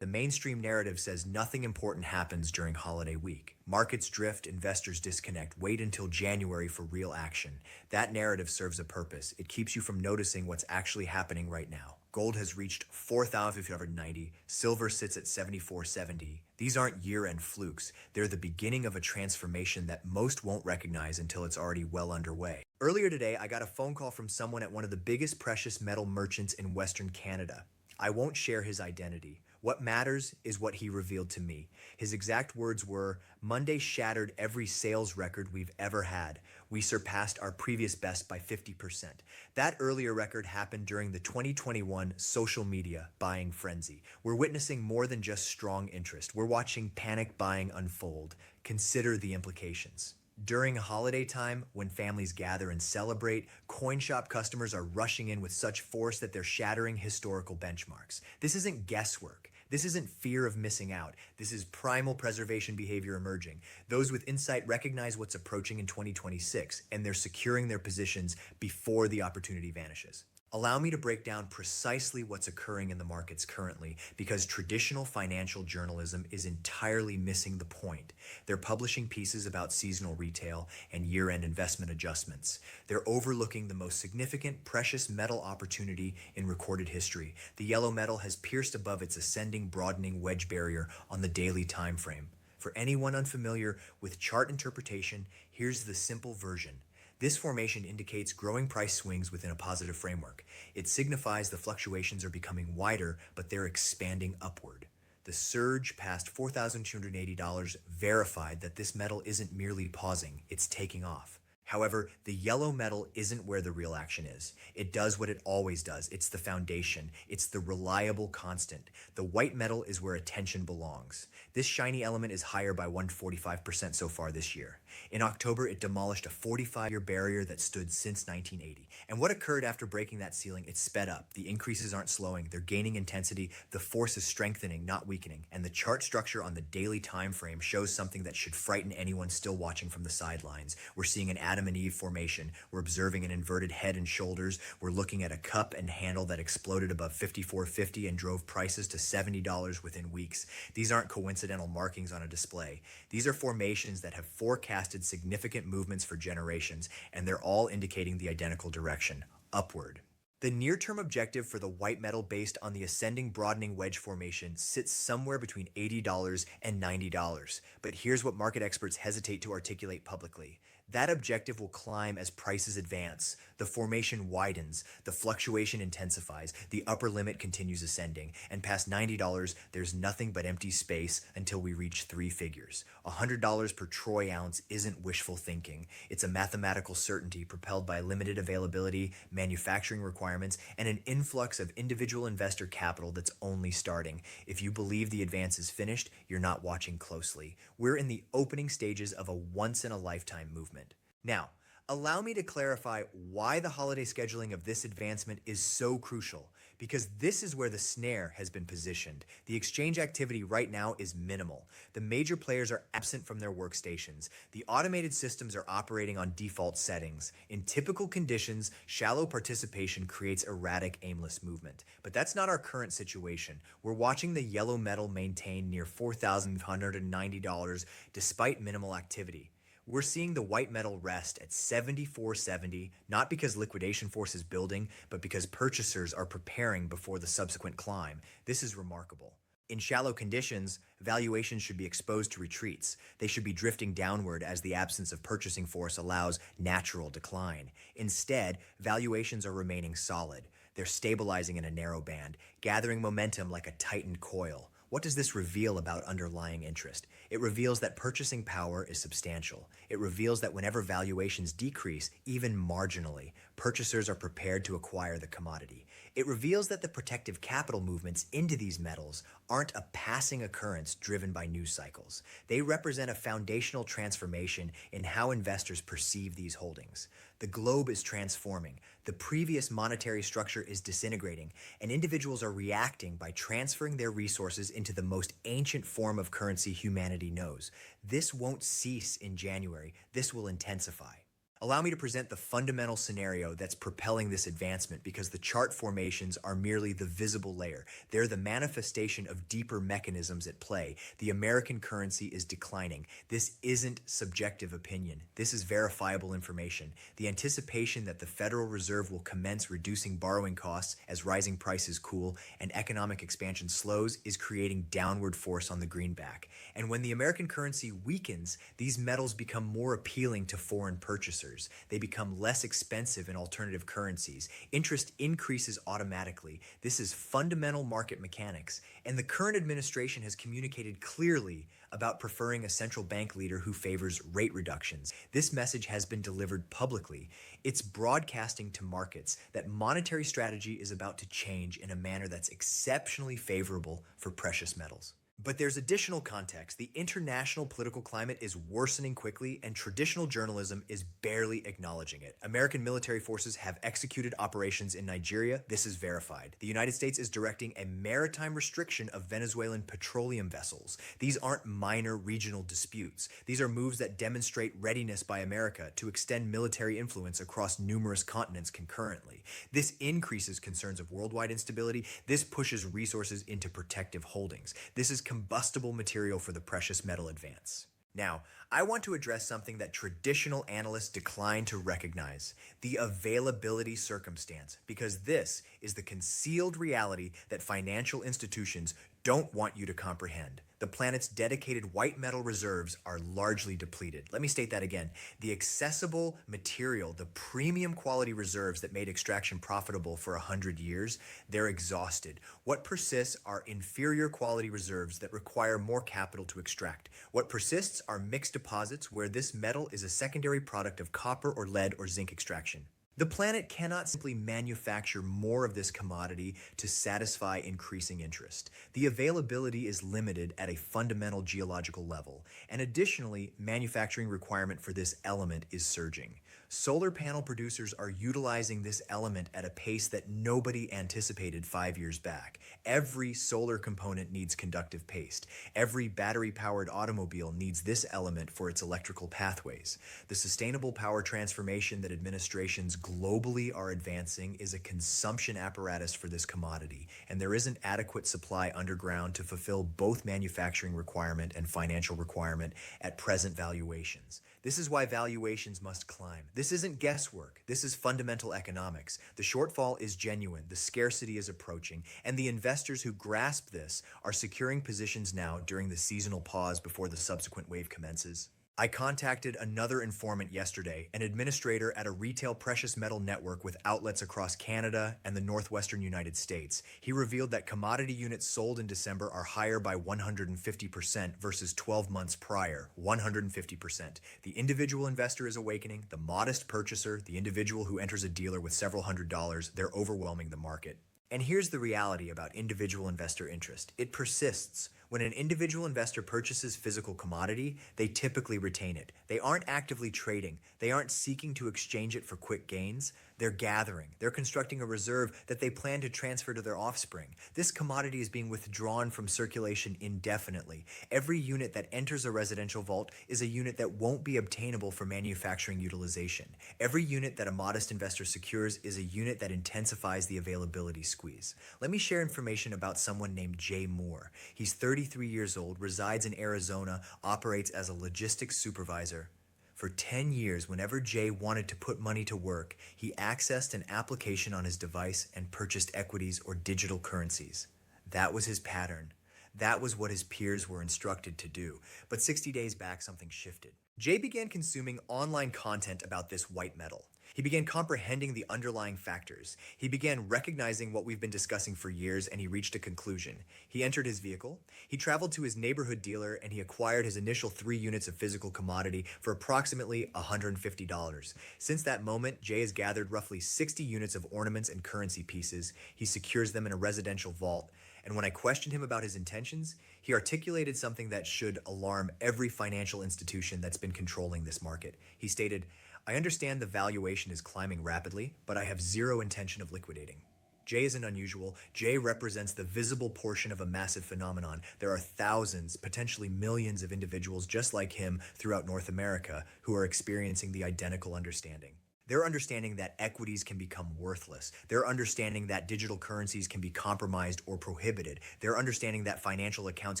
The mainstream narrative says nothing important happens during holiday week. Markets drift, investors disconnect, wait until January for real action. That narrative serves a purpose. It keeps you from noticing what's actually happening right now. Gold has reached 4,590. Silver sits at 74.70. These aren't year-end flukes. They're the beginning of a transformation that most won't recognize until it's already well underway. Earlier today, I got a phone call from someone at one of the biggest precious metal merchants in Western Canada. I won't share his identity. What matters is what he revealed to me. His exact words were, "Monday shattered every sales record we've ever had. We surpassed our previous best by 50%. That earlier record happened during the 2021 social media buying frenzy. We're witnessing more than just strong interest. We're watching panic buying unfold. Consider the implications. During holiday time, when families gather and celebrate, coin shop customers are rushing in with such force that they're shattering historical benchmarks. This isn't guesswork. This isn't fear of missing out. This is primal preservation behavior emerging. Those with insight recognize what's approaching in 2026, and they're securing their positions before the opportunity vanishes. Allow me to break down precisely what's occurring in the markets currently, because traditional financial journalism is entirely missing the point. They're publishing pieces about seasonal retail and year-end investment adjustments. They're overlooking the most significant precious metal opportunity in recorded history. The yellow metal has pierced above its ascending, broadening wedge barrier on the daily time frame. For anyone unfamiliar with chart interpretation, here's the simple version. This formation indicates growing price swings within a positive framework. It signifies the fluctuations are becoming wider, but they're expanding upward. The surge past $4,280 verified that this metal isn't merely pausing, it's taking off. However, the yellow metal isn't where the real action is. It does what it always does. It's the foundation. It's the reliable constant. The white metal is where attention belongs. This shiny element is higher by 145% so far this year. In October, it demolished a 45-year barrier that stood since 1980. And what occurred after breaking that ceiling? It sped up. The increases aren't slowing. They're gaining intensity. The force is strengthening, not weakening. And the chart structure on the daily time frame shows something that should frighten anyone still watching from the sidelines. We're seeing an Adam and Eve formation. We're observing an inverted head and shoulders. We're looking at a cup and handle that exploded above 54.50 and drove prices to $70 within weeks. These aren't coincidental markings on a display. These are formations that have forecasted significant movements for generations, and they're all indicating the identical direction, upward. The near-term objective for the white metal based on the ascending broadening wedge formation sits somewhere between $80 and $90. But here's what market experts hesitate to articulate publicly. That objective will climb as prices advance. The formation widens, the fluctuation intensifies, the upper limit continues ascending, and past $90, there's nothing but empty space until we reach three figures. $100 per troy ounce isn't wishful thinking. It's a mathematical certainty propelled by limited availability, manufacturing requirements, and an influx of individual investor capital that's only starting. If you believe the advance is finished, you're not watching closely. We're in the opening stages of a once-in-a-lifetime movement. Now, allow me to clarify why the holiday scheduling of this advancement is so crucial, because this is where the snare has been positioned. The exchange activity right now is minimal. The major players are absent from their workstations. The automated systems are operating on default settings. In typical conditions, shallow participation creates erratic, aimless movement. But that's not our current situation. We're watching the yellow metal maintain near $4,190 despite minimal activity. We're seeing the white metal rest at 74.70, not because liquidation force is building, but because purchasers are preparing before the subsequent climb. This is remarkable. In shallow conditions, valuations should be exposed to retreats. They should be drifting downward as the absence of purchasing force allows natural decline. Instead, valuations are remaining solid. They're stabilizing in a narrow band, gathering momentum like a tightened coil. What does this reveal about underlying interest? It reveals that purchasing power is substantial. It reveals that whenever valuations decrease, even marginally, purchasers are prepared to acquire the commodity. It reveals that the protective capital movements into these metals aren't a passing occurrence driven by news cycles. They represent a foundational transformation in how investors perceive these holdings. The globe is transforming. The previous monetary structure is disintegrating, and individuals are reacting by transferring their resources into the most ancient form of currency humanity knows. This won't cease in January. This will intensify. Allow me to present the fundamental scenario that's propelling this advancement because the chart formations are merely the visible layer. They're the manifestation of deeper mechanisms at play. The American currency is declining. This isn't subjective opinion. This is verifiable information. The anticipation that the Federal Reserve will commence reducing borrowing costs as rising prices cool and economic expansion slows is creating downward force on the greenback. And when the American currency weakens, these metals become more appealing to foreign purchasers. They become less expensive in alternative currencies. Interest increases automatically. This is fundamental market mechanics. And the current administration has communicated clearly about preferring a central bank leader who favors rate reductions. This message has been delivered publicly. It's broadcasting to markets that monetary strategy is about to change in a manner that's exceptionally favorable for precious metals. But there's additional context. The international political climate is worsening quickly, and traditional journalism is barely acknowledging it. American military forces have executed operations in Nigeria. This is verified. The United States is directing a maritime restriction of Venezuelan petroleum vessels. These aren't minor regional disputes. These are moves that demonstrate readiness by America to extend military influence across numerous continents concurrently. This increases concerns of worldwide instability. This pushes resources into protective holdings. This is combustible material for the precious metal advance. Now, I want to address something that traditional analysts decline to recognize: the availability circumstance, because this is the concealed reality that financial institutions don't want you to comprehend. The planet's dedicated white metal reserves are largely depleted. Let me state that again. The accessible material, the premium quality reserves that made extraction profitable for 100 years, they're exhausted. What persists are inferior quality reserves that require more capital to extract. What persists are mixed deposits where this metal is a secondary product of copper or lead or zinc extraction. The planet cannot simply manufacture more of this commodity to satisfy increasing interest. The availability is limited at a fundamental geological level, and additionally, manufacturing requirement for this element is surging. Solar panel producers are utilizing this element at a pace that nobody anticipated 5 years back. Every solar component needs conductive paste. Every battery-powered automobile needs this element for its electrical pathways. The sustainable power transformation that administrations globally are advancing is a consumption apparatus for this commodity, and there isn't adequate supply underground to fulfill both manufacturing requirement and financial requirement at present valuations. This is why valuations must climb. This isn't guesswork. This is fundamental economics. The shortfall is genuine. The scarcity is approaching. And the investors who grasp this are securing positions now during the seasonal pause before the subsequent wave commences. I contacted another informant yesterday, an administrator at a retail precious metal network with outlets across Canada and the northwestern United States. He revealed that commodity units sold in December are higher by 150% versus 12 months prior. 150%. The individual investor is awakening. The modest purchaser, the individual who enters a dealer with several $100s, they're overwhelming the market. And here's the reality about individual investor interest. It persists. When an individual investor purchases physical commodity, they typically retain it. They aren't actively trading. They aren't seeking to exchange it for quick gains. They're gathering. They're constructing a reserve that they plan to transfer to their offspring. This commodity is being withdrawn from circulation indefinitely. Every unit that enters a residential vault is a unit that won't be obtainable for manufacturing utilization. Every unit that a modest investor secures is a unit that intensifies the availability squeeze. Let me share information about someone named Jay Moore. He's 33 years old, resides in Arizona, operates as a logistics supervisor. For 10 years, whenever Jay wanted to put money to work, he accessed an application on his device and purchased equities or digital currencies. That was his pattern. That was what his peers were instructed to do. But 60 days back, something shifted. Jay began consuming online content about this white metal. He began comprehending the underlying factors. He began recognizing what we've been discussing for years, and he reached a conclusion. He entered his vehicle, he traveled to his neighborhood dealer, and he acquired his initial 3 units of physical commodity for approximately $150. Since that moment, Jay has gathered roughly 60 units of ornaments and currency pieces. He secures them in a residential vault. And when I questioned him about his intentions, he articulated something that should alarm every financial institution that's been controlling this market. He stated, "I understand the valuation is climbing rapidly, but I have zero intention of liquidating." J isn't unusual. J represents the visible portion of a massive phenomenon. There are thousands, potentially millions of individuals just like him throughout North America who are experiencing the identical understanding. They're understanding that equities can become worthless. They're understanding that digital currencies can be compromised or prohibited. They're understanding that financial accounts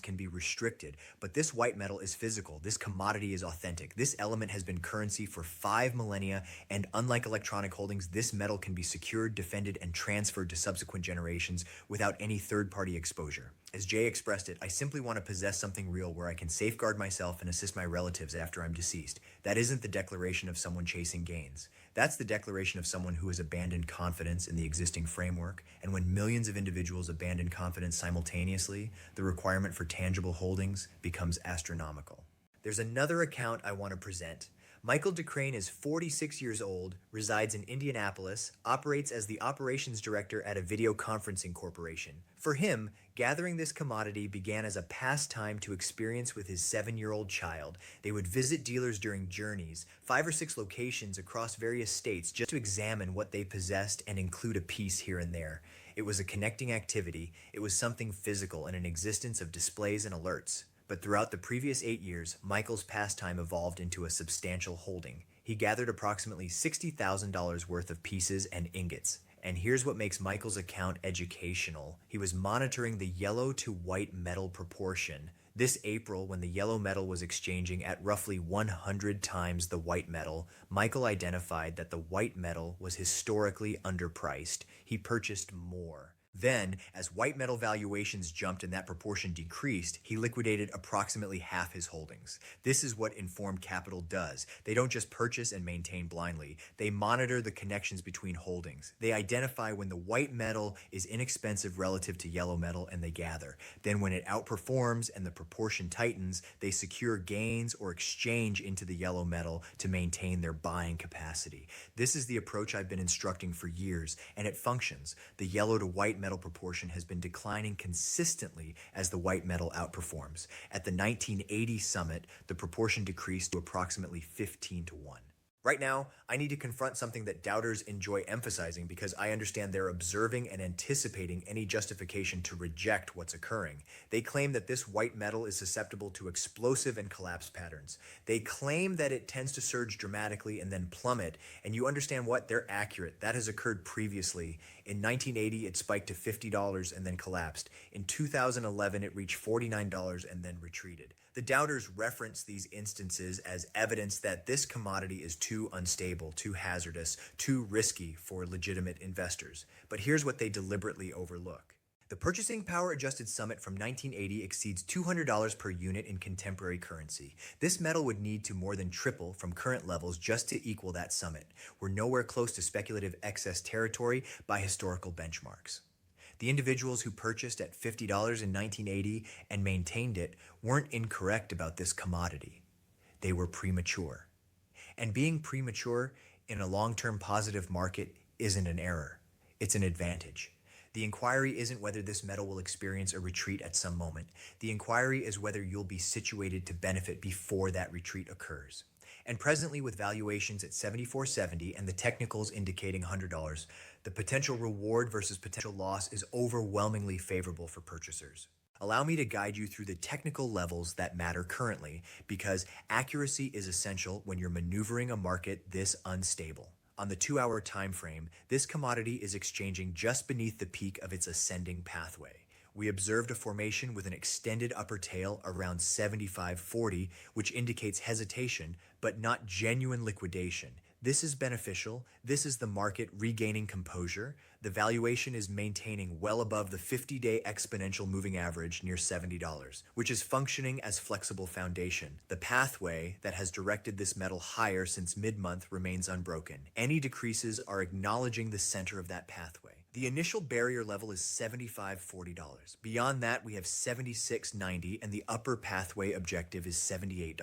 can be restricted. But this white metal is physical. This commodity is authentic. This element has been currency for 5 millennia, and unlike electronic holdings, this metal can be secured, defended, and transferred to subsequent generations without any third-party exposure. As Jay expressed it, I simply want to possess something real where I can safeguard myself and assist my relatives after I'm deceased. That isn't the declaration of someone chasing gains. That's the declaration of someone who has abandoned confidence in the existing framework. And when millions of individuals abandon confidence simultaneously, the requirement for tangible holdings becomes astronomical. There's another account I want to present. Michael DeCrane is 46 years old, resides in Indianapolis, operates as the operations director at a video conferencing corporation. For him, gathering this commodity began as a pastime to experience with his 7-year-old child. They would visit dealers during journeys, 5 or 6 locations across various states, just to examine what they possessed and include a piece here and there. It was a connecting activity. It was something physical and an existence of displays and alerts. But throughout the previous 8 years, Michael's pastime evolved into a substantial holding. He gathered approximately $60,000 worth of pieces and ingots. And here's what makes Michael's account educational. He was monitoring the yellow to white metal proportion. This April, when the yellow metal was exchanging at roughly 100 times the white metal, Michael identified that the white metal was historically underpriced. He purchased more. Then, as white metal valuations jumped and that proportion decreased, he liquidated approximately half his holdings. This is what informed capital does. They don't just purchase and maintain blindly. They monitor the connections between holdings. They identify when the white metal is inexpensive relative to yellow metal and they gather. Then when it outperforms and the proportion tightens, they secure gains or exchange into the yellow metal to maintain their buying capacity. This is the approach I've been instructing for years, and it functions. The yellow to white metal proportion has been declining consistently as the white metal outperforms. At the 1980 summit, the proportion decreased to approximately 15-1. Right now, I need to confront something that doubters enjoy emphasizing because I understand they're observing and anticipating any justification to reject what's occurring. They claim that this white metal is susceptible to explosive and collapse patterns. They claim that it tends to surge dramatically and then plummet, and you understand what? They're accurate. That has occurred previously. In 1980, it spiked to $50 and then collapsed. In 2011, it reached $49 and then retreated. The doubters reference these instances as evidence that this commodity is too unstable, too hazardous, too risky for legitimate investors. But here's what they deliberately overlook. The purchasing power adjusted summit from 1980 exceeds $200 per unit in contemporary currency. This metal would need to more than triple from current levels just to equal that summit. We're nowhere close to speculative excess territory by historical benchmarks. The individuals who purchased at $50 in 1980 and maintained it weren't incorrect about this commodity. They were premature. And being premature in a long-term positive market isn't an error. It's an advantage. The inquiry isn't whether this metal will experience a retreat at some moment. The inquiry is whether you'll be situated to benefit before that retreat occurs. And presently, with valuations at $74.70 and the technicals indicating $100, the potential reward versus potential loss is overwhelmingly favorable for purchasers. Allow me to guide you through the technical levels that matter currently, because accuracy is essential when you're maneuvering a market this unstable. On the 2-hour time frame, this commodity is exchanging just beneath the peak of its ascending pathway. We observed a formation with an extended upper tail around 75.40, which indicates hesitation, but not genuine liquidation. This is beneficial. This is the market regaining composure. The valuation is maintaining well above the 50-day exponential moving average near $70, which is functioning as flexible foundation. The pathway that has directed this metal higher since mid-month remains unbroken. Any decreases are acknowledging the center of that pathway. The initial barrier level is $75.40. Beyond that, we have $76.90, and the upper pathway objective is $78.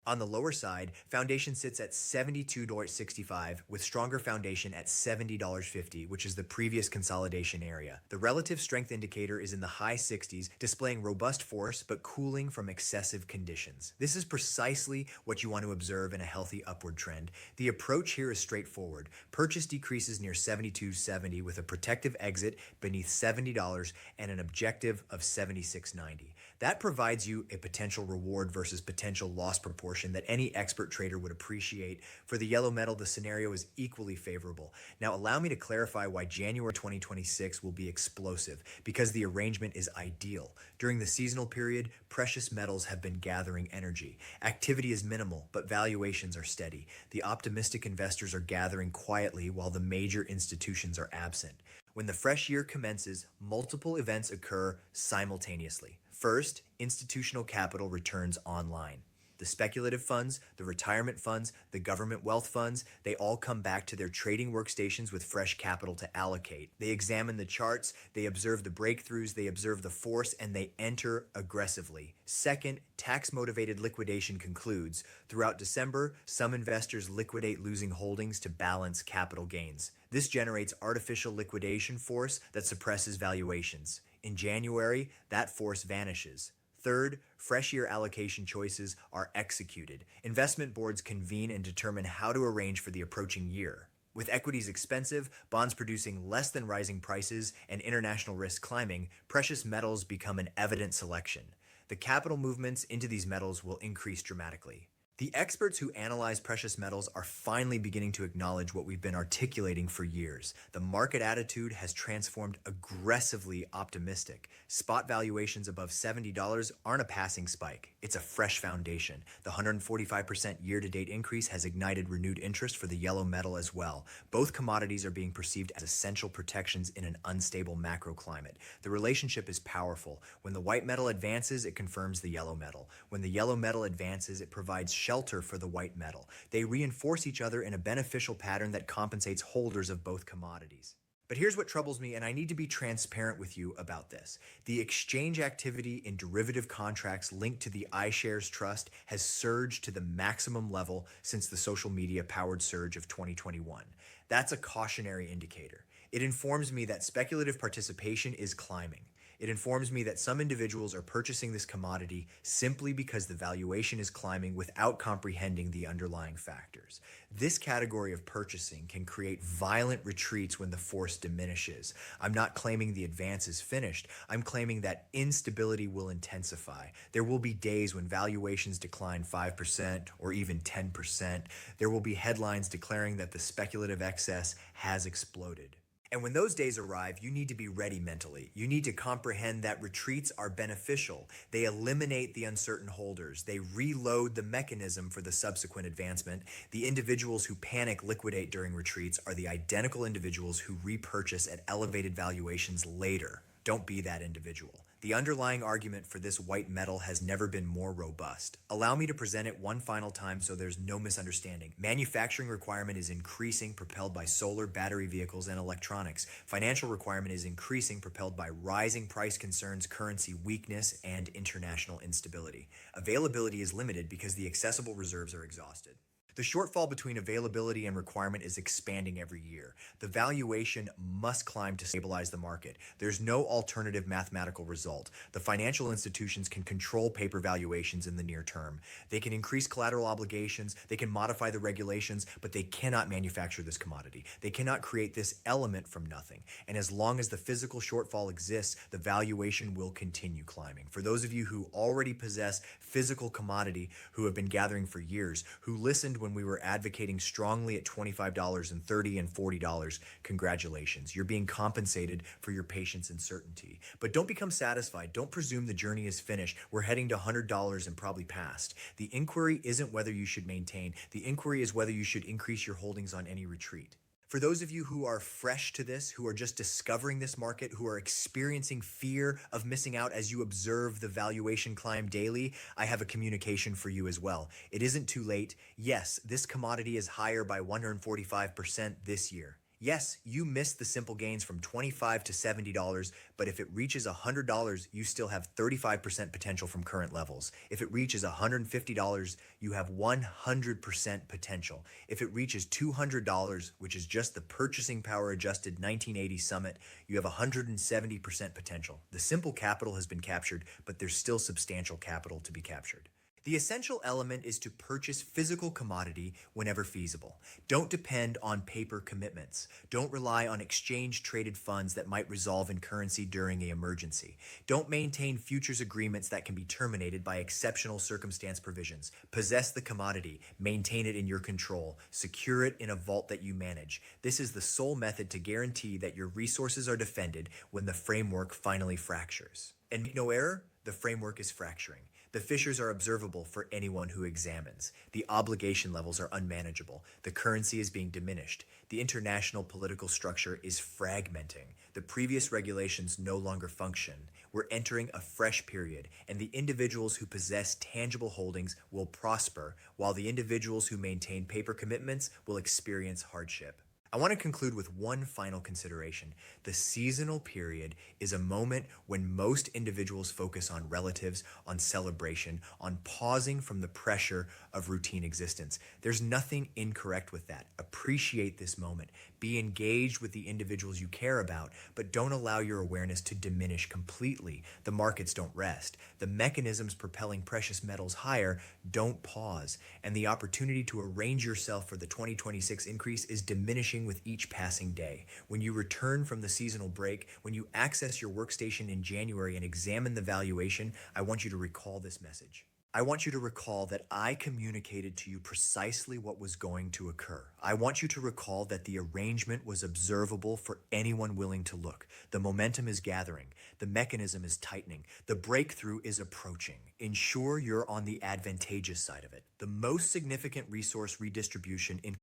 On the lower side, foundation sits at $72.65 with stronger foundation at $70.50, which is the previous consolidation area. The relative strength indicator is in the high 60s, displaying robust force but cooling from excessive conditions. This is precisely what you want to observe in a healthy upward trend. The approach here is straightforward. Purchase decreases near $72.70 with a protective exit beneath $70 and an objective of $76.90. That provides you a potential reward versus potential loss proportion that any expert trader would appreciate. For the yellow metal, the scenario is equally favorable. Now, allow me to clarify why January 2026 will be explosive, because the arrangement is ideal. During the seasonal period, precious metals have been gathering energy. Activity is minimal, but valuations are steady. The optimistic investors are gathering quietly while the major institutions are absent. When the fresh year commences, multiple events occur simultaneously. First, institutional capital returns online. The speculative funds, the retirement funds, the government wealth funds, they all come back to their trading workstations with fresh capital to allocate. They examine the charts, they observe the breakthroughs, they observe the force, and they enter aggressively. Second, tax-motivated liquidation concludes. Throughout December, some investors liquidate losing holdings to balance capital gains. This generates artificial liquidation force that suppresses valuations. In January, that force vanishes. Third, fresh year allocation choices are executed. Investment boards convene and determine how to arrange for the approaching year. With equities expensive, bonds producing less than rising prices, and international risk climbing, precious metals become an evident selection. The capital movements into these metals will increase dramatically. The experts who analyze precious metals are finally beginning to acknowledge what we've been articulating for years. The market attitude has transformed aggressively optimistic. Spot valuations above $70 aren't a passing spike. It's a fresh foundation. The 145% year-to-date increase has ignited renewed interest for the yellow metal as well. Both commodities are being perceived as essential protections in an unstable macro climate. The relationship is powerful. When the white metal advances, it confirms the yellow metal. When the yellow metal advances, it provides shelter for the white metal. They reinforce each other in a beneficial pattern that compensates holders of both commodities. But here's what troubles me, and I need to be transparent with you about this. The exchange activity in derivative contracts linked to the iShares Trust has surged to the maximum level since the social media powered surge of 2021. That's a cautionary indicator. It informs me that speculative participation is climbing. It informs me that some individuals are purchasing this commodity simply because the valuation is climbing without comprehending the underlying factors. This category of purchasing can create violent retreats when the force diminishes. I'm not claiming the advance is finished. I'm claiming that instability will intensify. There will be days when valuations decline 5% or even 10%. There will be headlines declaring that the speculative excess has exploded. And when those days arrive, you need to be ready mentally. You need to comprehend that retreats are beneficial. They eliminate the uncertain holders. They reload the mechanism for the subsequent advancement. The individuals who panic liquidate during retreats are the identical individuals who repurchase at elevated valuations later. Don't be that individual. The underlying argument for this white metal has never been more robust. Allow me to present it one final time so there's no misunderstanding. Manufacturing requirement is increasing, propelled by solar, battery vehicles, and electronics. Financial requirement is increasing, propelled by rising price concerns, currency weakness, and international instability. Availability is limited because the accessible reserves are exhausted. The shortfall between availability and requirement is expanding every year. The valuation must climb to stabilize the market. There's no alternative mathematical result. The financial institutions can control paper valuations in the near term. They can increase collateral obligations, they can modify the regulations, but they cannot manufacture this commodity. They cannot create this element from nothing. And as long as the physical shortfall exists, the valuation will continue climbing. For those of you who already possess physical commodity, who have been gathering for years, who listened when we were advocating strongly at $25 and $30 and $40, congratulations. You're being compensated for your patience and certainty. But don't become satisfied. Don't presume the journey is finished. We're heading to $100 and probably past. The inquiry isn't whether you should maintain. The inquiry is whether you should increase your holdings on any retreat. For those of you who are fresh to this, who are just discovering this market, who are experiencing fear of missing out as you observe the valuation climb daily, I have a communication for you as well. It isn't too late. Yes, this commodity is higher by 145% this year. Yes, you missed the simple gains from $25 to $70, but if it reaches $100, you still have 35% potential from current levels. If it reaches $150, you have 100% potential. If it reaches $200, which is just the purchasing power adjusted 1980 summit, you have 170% potential. The simple capital has been captured, but there's still substantial capital to be captured. The essential element is to purchase physical commodity whenever feasible. Don't depend on paper commitments. Don't rely on exchange-traded funds that might resolve in currency during an emergency. Don't maintain futures agreements that can be terminated by exceptional circumstance provisions. Possess the commodity, maintain it in your control, secure it in a vault that you manage. This is the sole method to guarantee that your resources are defended when the framework finally fractures. And make no error, the framework is fracturing. The fissures are observable for anyone who examines. The obligation levels are unmanageable. The currency is being diminished. The international political structure is fragmenting. The previous regulations no longer function. We're entering a fresh period, and the individuals who possess tangible holdings will prosper, while the individuals who maintain paper commitments will experience hardship. I want to conclude with one final consideration. The seasonal period is a moment when most individuals focus on relatives, on celebration, on pausing from the pressure of routine existence. There's nothing incorrect with that. Appreciate this moment. Be engaged with the individuals you care about, but don't allow your awareness to diminish completely. The markets don't rest. The mechanisms propelling precious metals higher don't pause, and the opportunity to arrange yourself for the 2026 increase is diminishing with each passing day. When you return from the seasonal break, when you access your workstation in January and examine the valuation, I want you to recall this message. I want you to recall that I communicated to you precisely what was going to occur. I want you to recall that the arrangement was observable for anyone willing to look. The momentum is gathering. The mechanism is tightening. The breakthrough is approaching. Ensure you're on the advantageous side of it. The most significant resource redistribution in